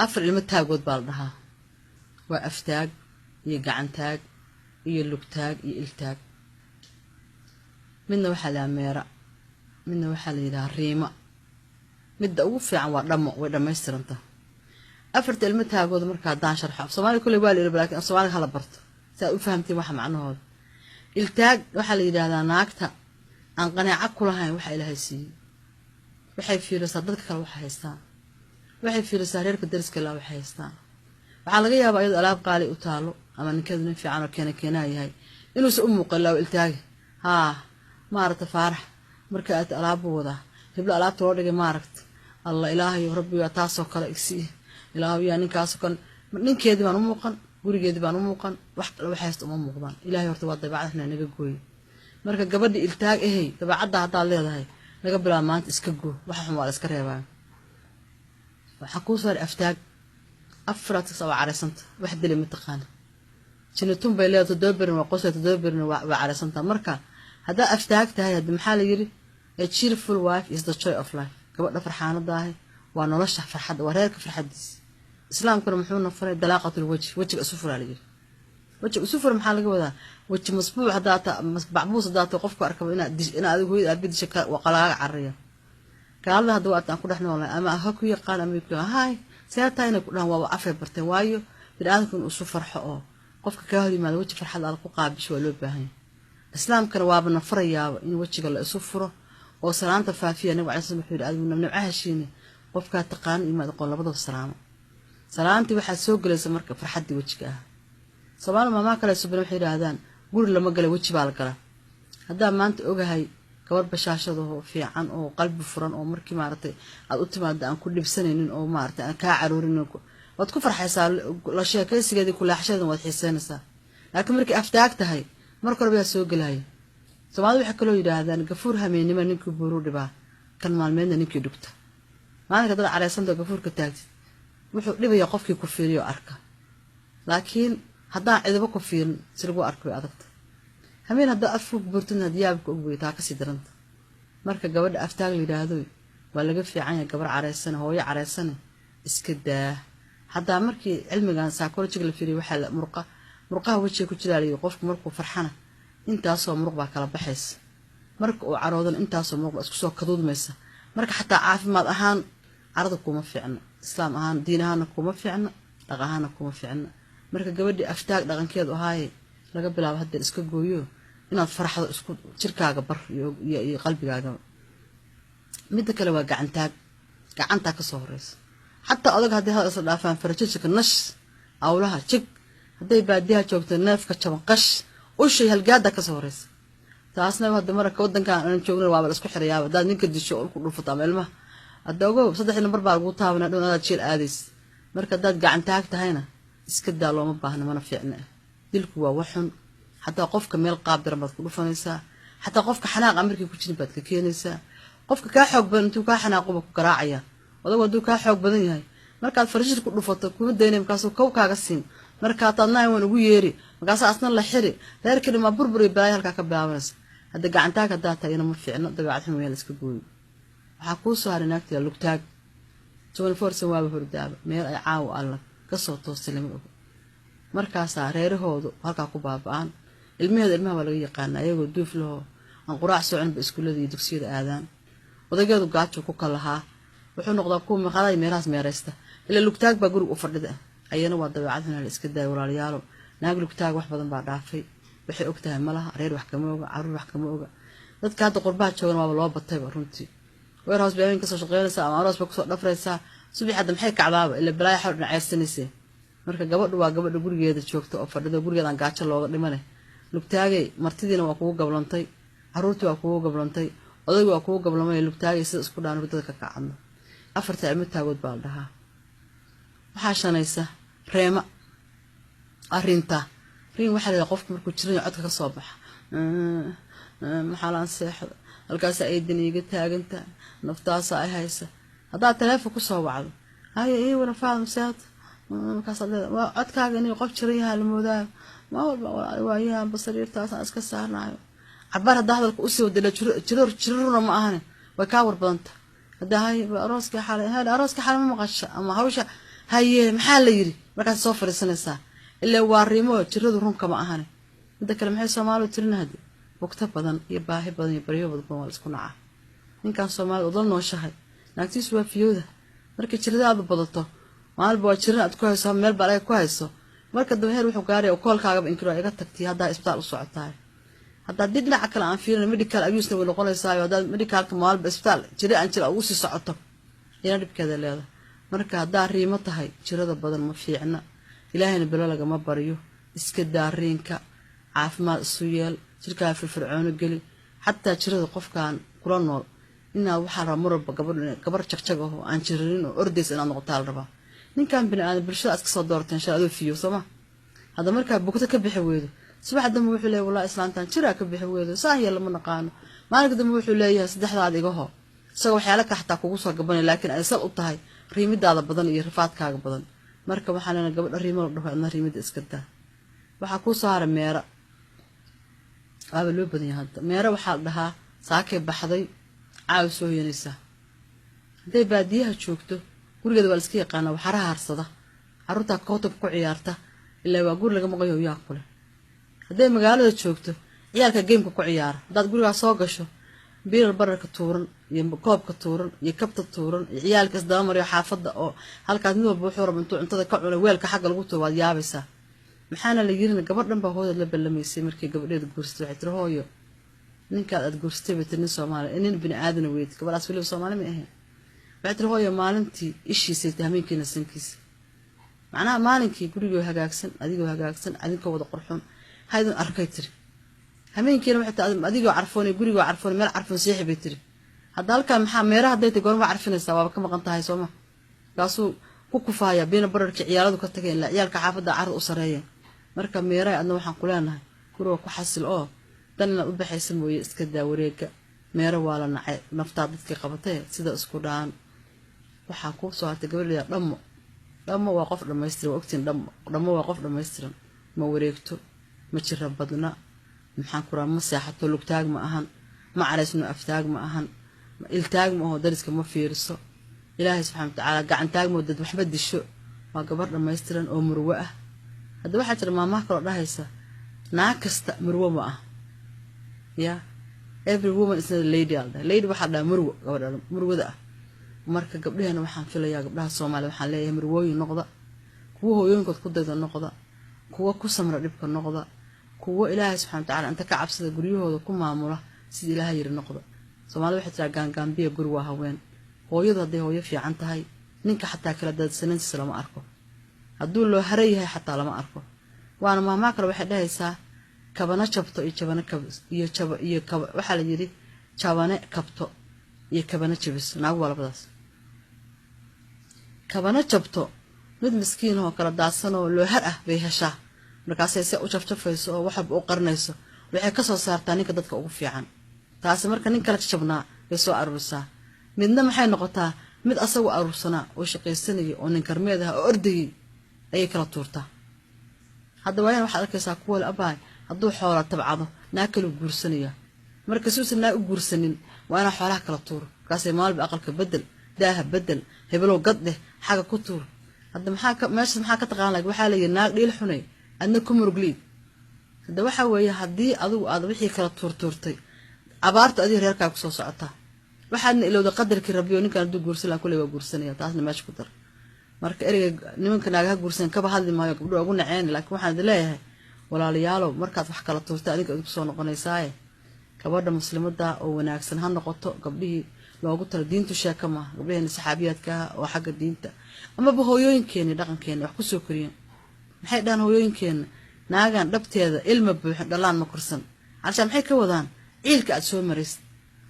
afar ilmo taagood baa la dhahaa waa aftaag iyo gacantaag iyo lugtaag iyo iltaag midna waxaa la meera midna waxaa la yiraahdaa riima midda ugu fiican waa dhamo way dhameystiranta afarta ilmo taagood marka daan sharxo Soomaali kulli waa la yiraahdaa laakiin Soomaaliga hala barto si aad u fahamtiin waxa macnahooda iltaag waxaa la yiraahdaa naagta aan qanaaco ku lahayn waxa Ilaahay siiyay waxay fiiraysaa dadka kale waxa haystaan waxay fiiraysaa reerka dariska la waxa haystaan waxaa laga yaabaa iyadoo alaab qaali u taalo ama ninkeedu nin fiican oo keenaa yahay inuu soo muuqalo iltaag maarta faarax marka aad alaab wada hebla alaabta loo dhigay maaragta Allah ilaahay rabbi waa taasoo kale igsi ilaahay yaa ninkaas kan ninkeedii baan u muuqan gurigeedii baan u muuqan wax kale waxa haysto uma muuqdaan ilaahay horta waa dabeecadna naga gooy marka gabadha iltaag dabeecadda hadaa leedahay laga bilaabo maanta iska goo waxa xun waa iska reebaa waxa ku soo aftaag afraad soo careysanta wax dilay mataqaan jinatun bay leedahay doobirna waa qosay doobirna waa careysanta marka hada aftaag tahay hada maxaa la yiri a cheerful wife is the joy of life gabadha farxaanada ah waa nolosha farxadda waa reerka farxadiisa islaamkuna muxuu nafaray dalaaqatul wajiga isu furaalay wajiga isu fur maxaa laga wadaa waji masbuuc hadaata masbacbuus hadaata qofku arkaba in adigu hooyada abidisha waa qalaaga cariya kaalada hada waa ku dhaxnoolay ama ha ku yaqaan ama ku hay saytaayna ku dhan waa afay bartay waayo bidaankun isu farxo oo qofka ka hor yimaado waji farxad aad ku qaabisho waa loo baahan islaamkana waaba nafarayaaba in wajiga la isu furo oo salaanta faafiya nabi cali sallallahu alayhi wasallam nabcaashiina qofka taqaan imaad qoon labada salaamo salaanti waxa soo galaysa marka farxadii wajiga ah Soomaaliya ma kala subin waxay yiraahdaan guri lama galay waji baa la galaa hadaa maanta ogahay gabar bashaashada oo fiican oo qalbi furan oo markii maartay aad u timaado aan ku dhibsanaynin oo maartay aan ka caroorin wad ku farxaysaa la sheekaysigeedii ku laaxshadan wad xiisaynaysaa laakiin markii aftaag tahay marka hore soo galay Soomaaliya waxa kale oo yiraahdaan gafuur hameenimo ninkii buuru dhibaa kan maalmeedna ninkii dhugta maalinka dad careysanta gafuurka taagtid wuxuu dhibaya qofkii ku fiiriyo arka laakiin hadaa ciidaba ku fiirin si lagu arko adagta hameen hadaa afruug burtuna diyaabka ugu weeytaa ka sii daranta marka gabadha aftaag la yiraahdo waa laga fiican yahay gabar careysan hooyo careysan iska daa hadaa markii cilmigan psychology la fiiriyo waxa la murqaha wajiga ku jiraaliyo qofku markuu farxana intaas oo muruq baa kala baxaysa marka uu caroodan intaas oo muruq isku soo kaduudmaysa marka xataa caafimaad ahaan arada kuma fiicna islaam ahaan diin ahaan kuma fiicna dhaqan ahaan kuma fiicna marka gabadhi aftaag dhaqankeedu ahaay laga bilaabo hadda iska gooyo inaad farxado isku jirkaaga bar iyo qalbigaaga midda kale waa gacanta ka soo horeysa xataa adag hadii hada isla dhaafaan farajinka nash awlaha jig haday baadiyaha joogto neefka jaban qash ushay halgaada ka soo horeysa taasna wada marka wadanka aan joogno waa la isku xiriyaaba dad ninka disho oo ku dhufata ilmaha adogo saddex number baa lagu taabana dhownada jil aadis marka dad gacantaag tahayna iska daa looma baahna mana fiicna dilku waa waxun hatta qofka meel qaab daran baad ku dhufanaysaa hatta qofka xanaaq amarkii ku jirin baad ka keenaysaa qofka ka xoog badan intuu ka xanaaqo ku garaacaya wadagu haduu ka xoog badan yahay markaad farashir ku dhufato kuma deynay markaas uu kaaga siin marka taadnaa waan ugu yeeri markaas asna la xiri reerkii ma burburi baay halka ka bilaabanaysa hada gacantaag hadaa taayna ma fiicno dabeecad xun meel iska gooyo waxa ku soo haray naagta lugtaag 24 waa hurdaaba meel ay caaw alla ka soo toosay lama og markaas reerahoodu halka ku baabaan ilmaha waa laga yaqaan ayagoo duuf loo aan quraac soo cunba iskuulada iyo dugsiyada aadaan odageedu gaajo ku kalaha wuxuu noqdaa ku maqaday meeraas meeraysta ila lugtaag baa guriga u fadhida ayana waa dabeecadna la iska daay walaalayaal naag lugtaag wax badan baa dhaafay waxay ogtahay malaha reer wax kama oga caruur wax kama oga dadka hadda qurbaha joogan waa loo batay runtii warehouse baahin ka soo shaqeynaysa ama aroos ba ku soo dhafraysa subax hadda maxay kacdaaba ila balay xor dhacaysanaysa marka gabadhu waa gabadha gurigeeda joogto oo fadhida gurigeedan gaajo looga dhimanay lugtaagay martidiina waa kugu gablantay caruurtii waa kugu gablantay odaygu waa kugu gablamay lugtaagay sida isku dhaan dadka ka kacadno afarta ilmo taagood baa la dhahaa waxa shanaysa reema arinta riin waxa la qofku markuu jirin codka ka soo baxa maxalan seexda halkaas ay diniga taaganta naftaas ay haysa hadaa telefoon ku soo wacdo ay wara faam saad markaas waa codkaaga inuu qof jirin yahay la moodaa ma walba waa basariirtaas iska saarnaayo cabar hada hadalku u soo dila jirurna ma ahan way ka war badanta هذا هاي أروسك حالة هذا أروسك حالة ما مقش أما هوشة هاي محل يري مركز صفر السنة ساعة إلا واريمو ترد رون كما أهاني هذا كلام حي سومالو ترين هذي وقت بدن يباهي بدن يبريو بدن والسكون عاه إن كان سومال وضل نوشهاي لكن سوى فيوده مركز ترد هذا بدلته ما البوا ترين أتكويس هم مال برأي كويسه مركز دمهر وحقاري وكل كعب إنكرا يقطع تكتي هذا إسبتال الصعطاي هذا ديدنا عكلا عن فينا ميديكال أبيوسنا ولا قول يساوي هذا ميديكال كمال بإسبتال جري أنت الأوسي صعطه ينادب كذا لهذا مركز هذا ريمته هاي جرى بدل ما في عنا إلهنا بلالك ما بريو إسكدارينك عاف ما السويل شركة في الفرعون الجلي حتى جرى قف كان كرانول إنه وحرا مرب قبر شقشقه عن جرين وأرديس إن نقطع الربا نين كان بني آدم برشة أسك صدرت إن شاء الله فيه سما هذا مركز بوقتك بحويده صباح دم وحلا والله إسلام تان شراك بحويده صاحي لما نقانه ما نقدر وحلا يا سدح هذا جوه سوى حالك حتى كوسا قبل لكن أنا سألت هاي ريمد هذا بدن يرفعت كاج بدن مركب وحنا قبل الريمد رفع أنا ريمد إسكتها وحكوا صار ميرا قبل لو بدني هذا ميرا وحالها ساكب بحضي عاوز وهي نسا دي باديها شوكته كل جد والسكي قانا وحرها هرصده عروتها كوتب كعيارته إلا وأقول لك مغيو يأكله دي مقالة شوكته عيالك جيم كعيار ده تقول له ساقشوا بير البر كتورن يكوب كتورن يكبت التورن عيالك إصدامر يا حافظ أو هالكاد نور بحور من تو أنت كعول ويلك حق القطة واليابسة محانا اللي يجينا قبل لما هو اللي لما يسمر كي قبل يد جورست وحتره هايو نك جورست بتنسى ماله إنن بني آدم ويد قبل أسفل وصومالي ما هي بعتره هايو مالنتي إيش يستهمين كنا سنكيس معناها مالنكي قولي هجاكسن أديجو هجاكسن أديك وضع قرحون هيدا أركيتري همين كنا حتى أديجو عرفوني قولي عرفوني ما عرفون سيح بيتري هذا الكلام حاميرة هديت يقول ما عرفنا السبب كم قنطة هاي سوما قاسو كوكفايا بين برك عيالات وكتكين لا عيالك حافظة عرض أسرية مركب ميراي أنه وحن كلنا كروه كحصل دلنا بحيث إنه يسكت وريك ميرا ولا نفترض كي قبته سيدا اسكودان وحكوا صوت قبل لي لما وقف لما يستر وقتين لما وقف لما يستر ما وريكتو ما تشرب بدنا محن كرا مساحة لوك تاج ما أهن ما عرس إنه أفتاج ما أهن التاج ما هو درس كم في رصة إلهي سبحانه وتعالى قاعد تاج مودد محمد الشو ما قبر لما يستر مروءة هذا واحد لما ما كرا رهيسة ناقص مروءة معه يا every woman is a lady alda lady واحد مروء قبر مروء ده marka gabdhaheena waxaan filayaa gabdhaha Soomaaliyeed waxaan leeyahay marwooyin noqda kuwa hooyooyinkood ku dayda noqda kuwa ku samra dhibka noqda kuwa Ilaahay subxaanahu wa ta'aala inta ka cabsada guryahooda ku maamula sida Ilaahay yiri noqda Soomaaliyeed waxay tiraa gaangaambiya guri waa haween hooyadu haday hooyo fiican tahay ninka xataa kala dadsanaysa lama arko hadduu loo haray yahay xataa lama arko waana maama kale waxay dhahaysaa kabana jabto iyo jabana kabis iyo jaba iyo waxa la yiri jabane kabto iyo kabana jabis naag walbadaas kabana jabto mid miskiin oo kala daadsan oo loo har ah bay heshaa markaas ay u jafjafayso oo waxa uu qarnayso waxay ka soo saartaa ninka dadka ugu fiican taas marka nin kala jabnaa way soo arursaa midna maxay noqotaa mid asagu arursana oo shaqaysanaya oo nin karmeed ah oo ordayay ay kala tuurtaa hadda waayaan waxa arkaysaa kuwa abaay hadduu xoolo tabcado naakal u guursanaya marka suusanaa u guursanin waana xoolaha kala tuur kaasay maalba aqalka bedel daaha bedel hebelo gadde xaga ku tuur hadda maxaa ka taqaan laag waxa la yiraahdaa dhil xunay adna ku muruglid hadda waxa weeye hadii adigu aad wixii kala tuurtay abaarta adii reerka ku soo socota waxaadna ilowda qadarkii rabbiyo ninkan haduu guursan kulay waa guursanaya taasna meesha ku dar marka ereyga nimanka naagaha guursan kaba hadli maayo gabdho ugu naceen laakiin waxaan leeyahay walaalayaalo markaad wax kala tuurtay adiga ku soo noqonaysaa gabadha muslimada oo wanaagsan ha noqoto gabdhihii loogu tala diintu sheekama gabdhaheena saxaabiyaadka oo xagga diinta ama hooyooyinkeena dhaqankeena wax ku soo koriyeen maxay dhaan hooyooyinkeena naagan dhabteeda ilma buuxin dhalaan ma korsan halsha maxay ka wadaan ciilka aad soo mareys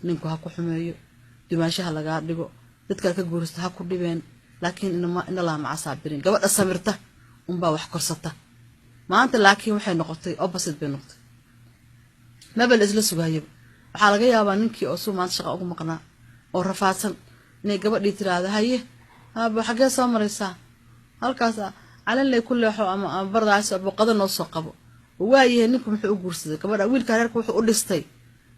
ninku ha ku xumeeyo dimaashaha laga dhigo dadka ka guurista ha ku dhibeen laakiin inna la ma asaabirin gabadha samirta baa wax korsata maanta laakiin waxay noqotay opposite bay noqotay mabal isla sugaayay waxa laga yaabaa ninkii oo soo maanta shaqo ugu maqnaa oo rafaadsan inay gabadhii tiraahdo haye aba xagee soo maraysaa halkaas calan lay ku leexo ama bardaas abo qadan oo soo qabo waayahay ninku muxuu u guursaday gabadha wiilka reerka wuxuu u dhistay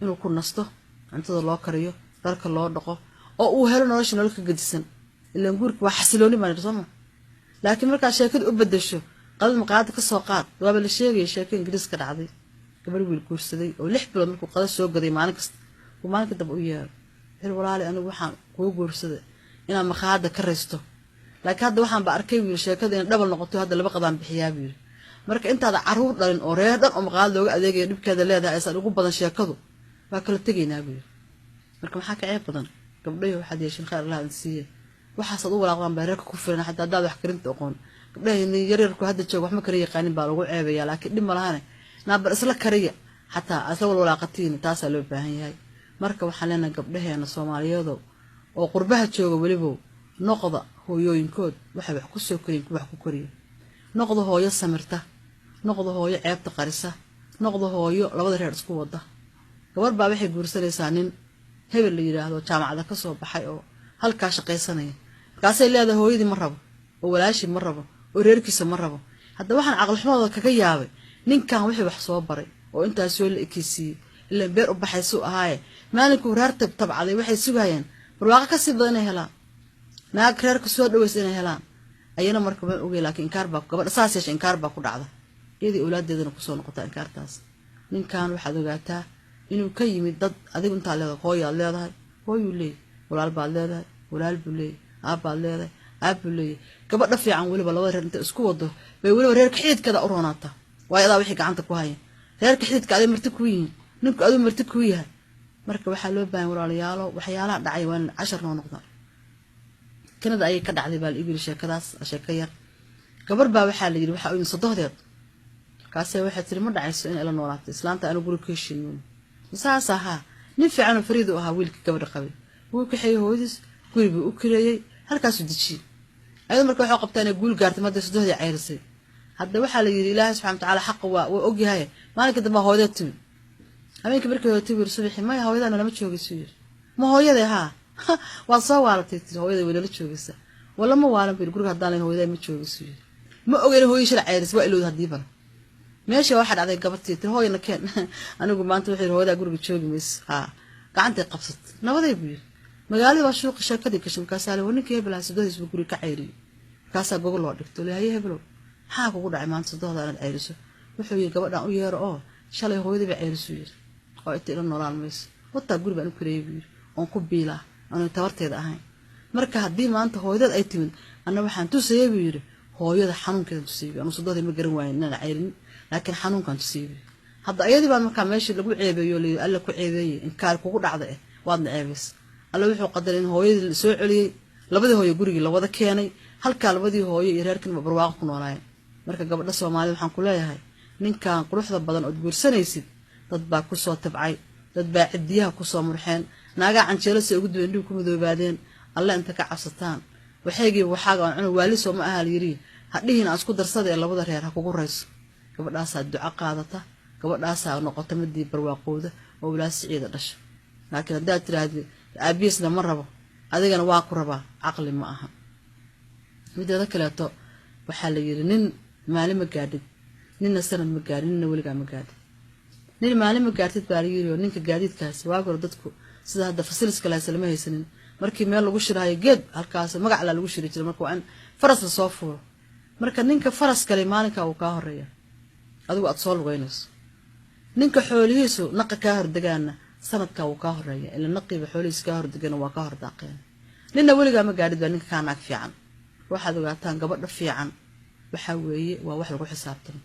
inuu ku nasto cuntada loo kariyo dharka loo dhaqo oo uu helo nolosha nolol ka gadisan ilaan guurka waa xasilooni baan irsama laakiin markaa sheekada u bedesho qalad maqaad ka soo qaad waaba la sheegay sheeko ingiriis ka dhacday gabar wiil guursaday oo 6 bilood markuu qada soo gaday maalin kasta uu maalinka dab u yeero hir walaali anigu waxaan kugu guursaday inaan maqaada ka reysto laakiin hadda waxaan ba arkay wiil sheekada in double noqoto hadda laba qadaan bixiyaa wiil marka intaada caruur dhalin oo reer dhan oo maqaad looga adeegayo dhibkeeda leedahay aysan ugu badan sheekadu waa kala tegaynaa wiil marka maxaa ka ceeb badan gabdhaha waxaad yeeshin khayr Allah insiiye waxaasad u walaaqdaan beerka ku filan hatta hadaad wax karinta aqoon gabdhaha yaryarku hadda jooga wax ma kariyo yaqaanin baa lagu ceebayaa laakiin dhib ma lahayn naabar isla kariya hatta asla walaaqatiin taas loo baahan yahay marka waxaan leenahay gabdhaheena Soomaaliyeed oo qurbaha jooga waliba noqda hooyooyinkood waxay wax ku soo koriyeen wax ku koriyo noqdo hooyo samirta noqdo hooyo ceebta qarisa noqdo hooyo labada reer isku wada gabar baa waxay guursanaysaa nin hebel la yiraahdo jaamacada ka soo baxay oo halka shaqaysanaya kaasay leedahay hooyadii ma rabo oo walaashi ma rabo oo reerkiisa ma rabo hadda waxaan aqal xumada kaga yaabay ninkan wixii wax soo baray oo intaas soo la ekisiiyay ilaa beer u baxayso ahaaye maalinku reer tabcaday waxay sugayeen barwaaqo ka sii badan helaan naag reerka soo dhaweys inay helaan ayana marka ma ogeey laakiin inkaar baa gabadha saas yeeshay inkaar baa ku dhacda iyadii awlaadeedana ku soo noqotay inkaartaas ninkan waxaad ogaataa inuu ka yimid dad adigu inta leedahay hooyaad leedahay hooyuu leeyahay walaal baad leedahay walaal buu leeyahay aabbaad leedahay aabuu leeyahay gabadha fiican waliba labada reer inta isku wado bay waliba reerka xididkada u roonaata waayadaa wixii gacanta ku haya reerka xididka aday marti ku yihiin ninku aduu marti ku yahay marka waxaa loo baahan walaalayaalo waxyaalaha dhacay waa 10 noo noqda kanada ay ka dhacday baa iigu sheekadaas sheeko yar gabar baa waxaa la yiri waxa uu sadohdeed kaasay waxay tiri ma dhacayso in ila noolaato islaanta anu guri ka heshiin misaasaha nin fiican oo fariid u ahaa wiilka gabadha qabay wuu ka xiyay hooyadiis guriga u kireeyay halkaas u dajiyay ayada markay wax qabtaan guul gaartay madda sadohdii ceyrisay hadda waxaa la yiri ilaahay subhanahu wa ta'ala xaq waa og yahay maalinka dambe hooyada timi habeenkii markii hooyada timi subaxii ma hooyadana lama joogayso ma hooyada ha waa soo waalatay hooyada wada la joogaysa wala ma waalan bir guriga hadaan leen hooyada ma joogayso ma ogeyn hooyada shil ceyris waa ilowd hadii bar meesha waxa dhacday gabartii tir hooyana keen anigu maanta wixii hooyada guriga joogi mis ha gacanta qabsat nabaday buu magaalada waa suuq shakadii ka shaqaysay waninkii heblaha saddex buu guriga ka ceyriyay kaasa gogol loo dhigto leeyahay heblo maxaa kugu dhacay maanta saddexda aan ceyriso wuxuu yiri gabadhan u yeero oo shalay hooyada ba ceyriso yiri oo inta ila noolaan mees wata guriga aan ku kareeyay oo ku biila aan tabarteeda ahayn marka hadii maanta hooyada ay timid anna waxaan tusayay buu yiri hooyada xanuunkeeda tusayay anu saddexda ma garan waayeen inaan ceyrin laakiin xanuunkan tusayay hadda ayadii baan marka meeshii lagu ceebeeyo leeyahay alla ku ceebeeyay in kaar kugu dhacday waad ceebeys alla wuxuu qadaray in hooyadii soo celiyay labadii hooyo guriga la wada keenay halka labadii hooyo iyo reerkan barwaaqo ku noolaayeen marka gabadha Soomaaliyeed waxaan ku leeyahay ninkan quruxda badan oo guursanaysid dad baa ku soo tabcay dad baa cidiyaha ku soo murxeen naaga canjeelada ugu duwendhigu ku madoobaadeen alla inta ka cabsataan waxaygii waxaaga aan cunug waali soo ma aha yiri hadhiina isku darsadee labada reer ha kugu reyso gabadhaas duco qaadata gabadhaas noqoto midii barwaaqooda oo walaas ciida dhashay laakiin hadaa tiraahdo aabiisna ma rabo adigana waa ku rabaa aqli ma aha midada kaleeto waxa la yiri nin maalin ma gaadid ninna sanad ma gaadin ninna waliga ma gaadin nin maalin ma gaartid baa yiri oo ninka gaadidkaas waa gor dadku sida hadda fasiliska la salama haysanin markii meel lagu shiraayo geed halkaas magac la lagu shiri jiray markuu aan faras la soo fuuro marka ninka faras kale maalinka uu ka horeeyo adigu aad soo lugeynayso ninka xoolihiisu naqa ka hordagaana sanadka uu ka horeeyo ila naqiba xoolihiisa ka hordagana waa ka hordaaqeen ninna waliga ma gaadid baa ninka kaanaag fiican waxaad ogaataan gabadha fiican waxa weeye waa wax lagu xisaabtamo